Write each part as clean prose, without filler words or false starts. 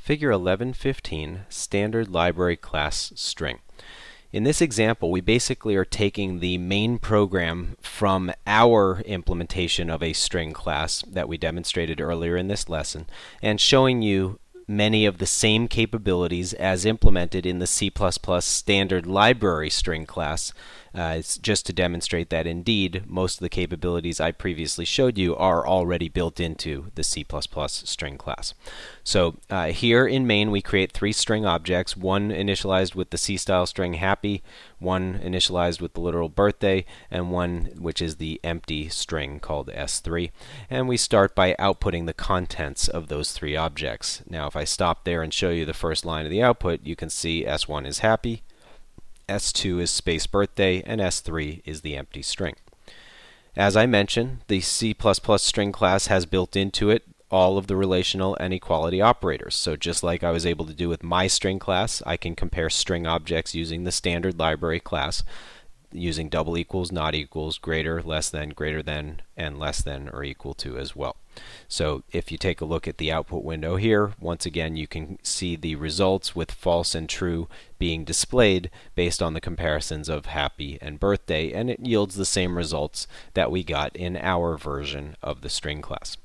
Figure 11:15, Standard Library Class String. In this example, we basically are taking the main program from our implementation of a string class that we demonstrated earlier in this lesson and showing you many of the same capabilities as implemented in the C++ standard library string class. It's just to demonstrate that indeed most of the capabilities I previously showed you are already built into the C++ string class. So here in main we create three string objects, one initialized with the C-style string happy, one initialized with the literal birthday, and one which is the empty string called S3. And we start by outputting the contents of those three objects. Now if I stop there and show you the first line of the output, you can see S1 is happy, S2 is space birthday, and S3 is the empty string. As I mentioned, the C++ string class has built into it all of the relational and equality operators. So just like I was able to do with my string class, I can compare string objects using the standard library class using double equals, not equals, greater, less than, and less than or equal to as well. So if you take a look at the output window here, once again you can see the results with false and true being displayed based on the comparisons of happy and birthday, and it yields the same results that we got in our version of the string class.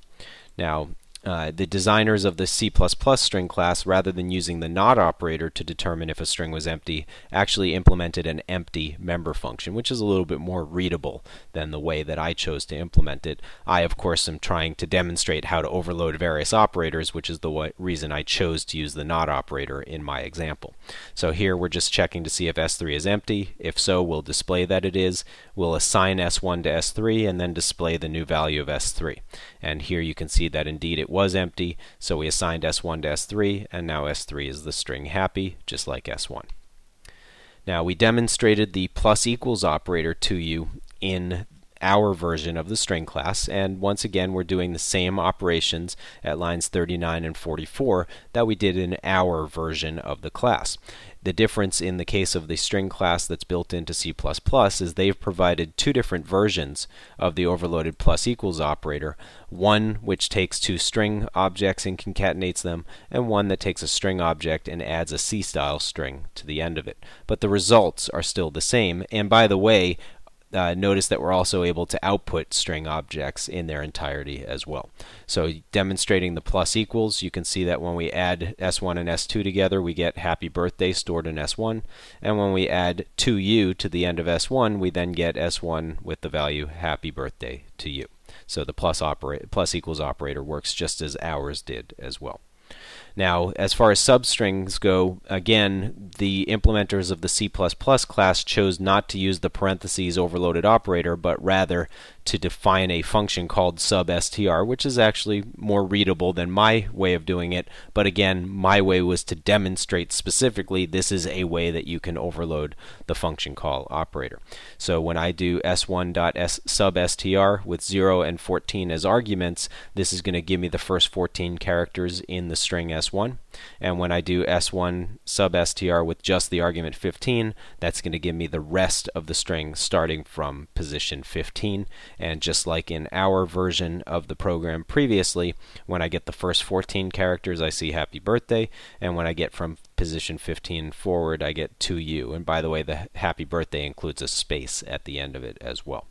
Now, the designers of the C++ string class, rather than using the not operator to determine if a string was empty, actually implemented an empty member function, which is a little bit more readable than the way that I chose to implement it. I, of course, am trying to demonstrate how to overload various operators, which is the reason I chose to use the not operator in my example. So here we're just checking to see if S3 is empty. If so, we'll display that it is. We'll assign S1 to S3 and then display the new value of S3. And here you can see that indeed it was empty, so we assigned S1 to S3, and now S3 is the string happy, just like S1. Now we demonstrated the plus equals operator to you in our version of the string class, and once again we're doing the same operations at lines 39 and 44 that we did in our version of the class. The difference in the case of the string class that's built into C++ is they've provided two different versions of the overloaded plus equals operator, one which takes two string objects and concatenates them, and one that takes a string object and adds a C-style string to the end of it. But the results are still the same, and by the way, notice that we're also able to output string objects in their entirety as well. So demonstrating the plus equals, you can see that when we add S1 and S2 together, we get happy birthday stored in S1. And when we add 2U to the end of S1, we then get S1 with the value happy birthday to you. So the plus equals operator works just as ours did as well. Now, as far as substrings go, again, the implementers of the C++ class chose not to use the parentheses overloaded operator, but rather to define a function called substr, which is actually more readable than my way of doing it. But again, my way was to demonstrate specifically this is a way that you can overload the function call operator. So when I do s1.substr with 0 and 14 as arguments, this is going to give me the first 14 characters in the string S1. And when I do s1 substr with just the argument 15, that's going to give me the rest of the string starting from position 15. And just like in our version of the program previously, when I get the first 14 characters, I see happy birthday. And when I get from position 15 forward, I get 2U. And by the way, the happy birthday includes a space at the end of it as well.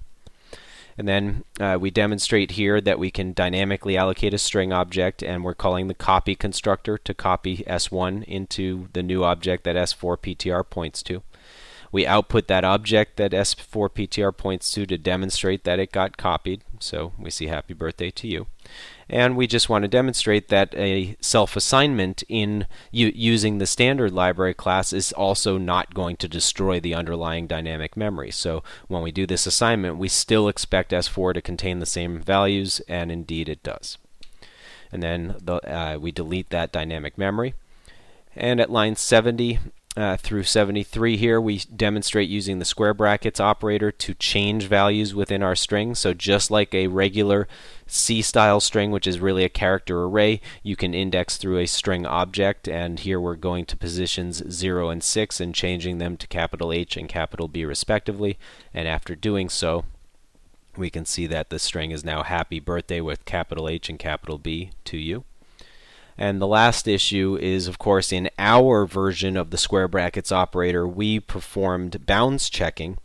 And then we demonstrate here that we can dynamically allocate a string object, and we're calling the copy constructor to copy S1 into the new object that S4PTR points to. We output that object that S4PTR points to demonstrate that it got copied, so we see happy birthday to you. And we just want to demonstrate that a self-assignment in using the standard library class is also not going to destroy the underlying dynamic memory. So when we do this assignment, we still expect S4 to contain the same values, and indeed it does. And then we delete that dynamic memory. And at line 70 through 73 here, we demonstrate using the square brackets operator to change values within our string. So just like a regular C-style string, which is really a character array, you can index through a string object, and here we're going to positions 0 and 6 and changing them to capital H and capital B respectively. And after doing so, we can see that the string is now happy birthday with capital H and capital B to you. And the last issue is, of course, in our version of the square brackets operator, we performed bounds checking.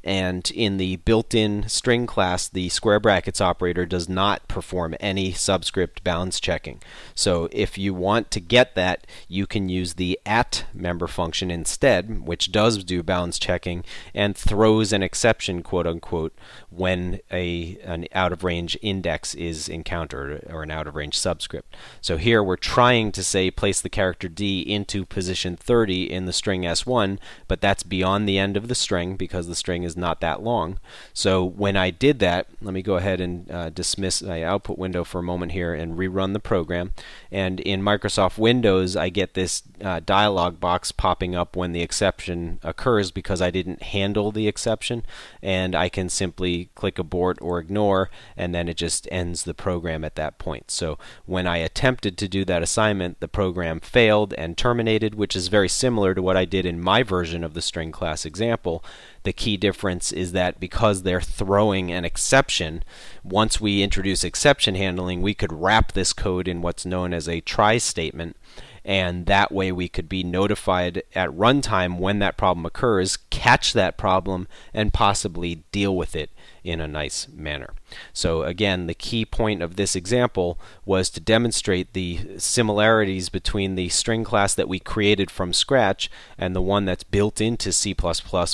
And in the built-in string class, the square brackets operator does not perform any subscript bounds checking. So if you want to get that, you can use the at member function instead, which does do bounds checking and throws an exception, quote unquote, when an out-of-range index is encountered, or an out-of-range subscript. So here we're trying to say place the character D into position 30 in the string S1, but that's beyond the end of the string because the string is not that long. So when I did that, let me go ahead and dismiss my output window for a moment here and rerun the program. And in Microsoft Windows, I get this dialog box popping up when the exception occurs because I didn't handle the exception, and I can simply click abort or ignore, and then it just ends the program at that point. So when I attempted to do that assignment, the program failed and terminated, which is very similar to what I did in my version of the string class example. The key difference is that because they're throwing an exception, once we introduce exception handling, we could wrap this code in what's known as a try statement, and that way we could be notified at runtime when that problem occurs, catch that problem, and possibly deal with it in a nice manner. So again, the key point of this example was to demonstrate the similarities between the string class that we created from scratch and the one that's built into C++,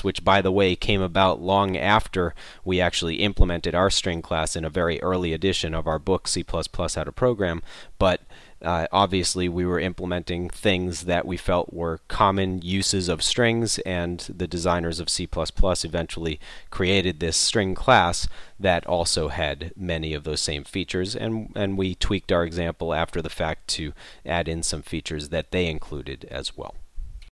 which, by the way, came about long after we actually implemented our string class in a very early edition of our book, C++ How to Program. But obviously, we were implementing things that we felt were common uses of strings, and the designers of C++ eventually created this string class that also had many of those same features, and we tweaked our example after the fact to add in some features that they included as well.